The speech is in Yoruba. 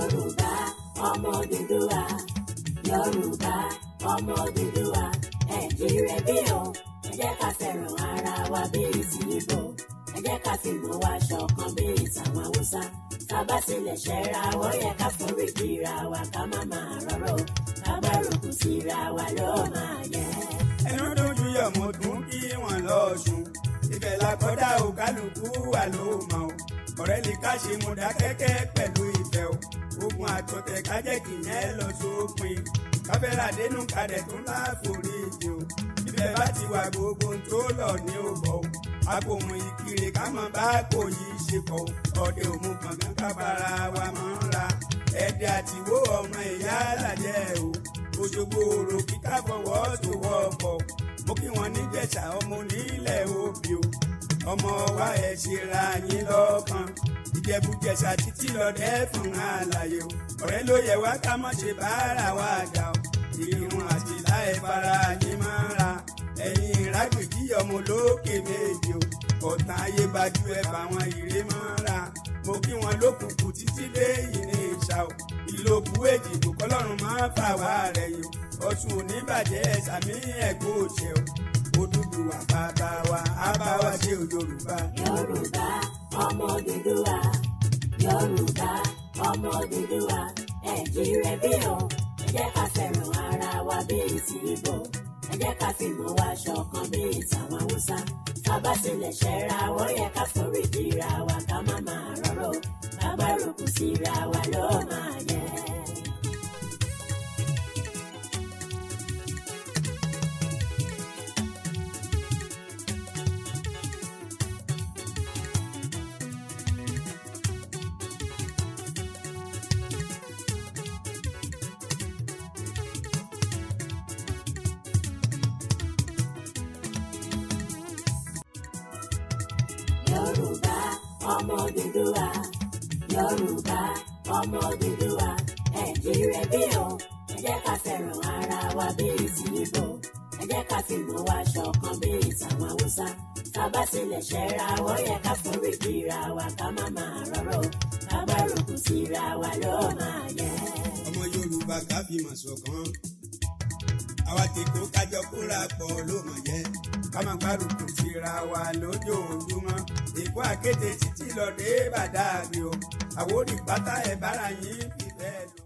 Yorùbá ọmọ Odùduwà, Yorùbá ọmọ Odùduwà, ẹ jíire bí o, ẹ jẹ́ ká fẹ́ràn ara wa bí ìsìnbó, ẹ jẹ́ ká fìmọ̀ wa ṣọ̀kan bí ìtàwọn Haúsá, ká bá tilẹ̀ ṣẹ́ra wọ́n yẹ ká forí kíra wa ká má máa rọ́rọ́, ká gbárùkù síra wa ló máa yẹ. Enudunjuyo mo tún kí wọn lọ́sùn, ibẹ̀ la kọ́dá o kálukú wà ló mọ̀ o, ọ̀rẹ́ lè ká ṣe mo dá kẹ́kẹ́ pẹ̀lú ìfẹ́ o, ogun àtọ̀tẹ̀ kájẹ́ kì í yẹn lọ sópin, káfẹ́rà dénú kadẹ̀ tó láforíjì o, ibẹ̀ bá ti wà gbogbo tó lọ ní òbọ̀ o, akóhun ìkirè ká mọ̀ bá kò yí ṣe pọ̀ o, ọ̀dẹ òmu gbọ̀ngàn kábàárà wa mọ̀ ń ra, ẹ̀dẹ̀ àtiwó ọmọ ìyá làjẹ́ o, Òṣogbo òrò kíkà fọwọ́ tó wọ́pọ̀, mo kí wọn níjẹ̀ṣà ọmọ onílẹ̀ òbí o, ọmọ wa ẹ̀ ṣe ra yín lọ́kàn, Ìjẹ̀bú-Jẹ̀ṣà títí lọ́dẹ́ fún àlàyé o, ọ̀rẹ́ ló yẹ wá ká mọ̀ ṣe bára wa jà o, ìrun àti láì fara yín máa ra, ẹ̀yin ìrágbèjì ọmọ olókè méje o, ọ̀tàn ayé gbajú ẹ̀ fáwọn ìrè máa ra, mo kí wọn lókùnkùn títí dé ìní ìṣà o, ìlòkù èjìgbò kọlọ́run máa fà wá rẹ̀ yìí o, Ọ̀ṣun oníbàjẹ́ sàmí ẹ̀gbọ́n òṣè o, Odùduwà bàbá wa á bá wa ṣe o Yorùbá. Yorùbá ọmọ Odùduwà, Yorùbá ọmọ Odùduwà, ẹ jíire bí o, ẹ jẹ́ ká fẹ́ràn ara wa bí ìsìnbó, ẹ jẹ́ ká fìmọ̀ wa ṣọ̀kan bí ìtàwọn Haúsá, ká bá tilẹ̀ ṣẹ́ra wọ́n yẹ ká forí kíra wa ká má máa rọ́rọ́, ká gbárùkù síra wa ló máa yẹ. Yorùbá ọmọ Odùduwà, Yorùbá ọmọ Odùduwà, ẹ jíire bí o, ẹ jẹ́ ká fẹ́ràn ara wa bí ìsìnbó, ẹ jẹ́ ká fìmọ̀ wa ṣọ̀kan bí ìtàwọn Haúsá, ká bá tilẹ̀ ṣẹ́ra wọ́n yẹ ká forí kíra wa ká má máa rọ́rọ́, ká gbárùkù síra wa ló máa yẹ. Ọmọ Yorùbá ká fìmọ̀ ṣọ̀kan, àwa tí kò kájọ kóra pọ̀ ló mọ̀ yẹ, ká máa gbárùkù síra wa lójoojúmọ́, Èkó àkété títí lọ dé Bàdágì o, àwòrán ìpátá ẹ̀ bára yín fìfẹ́ lò.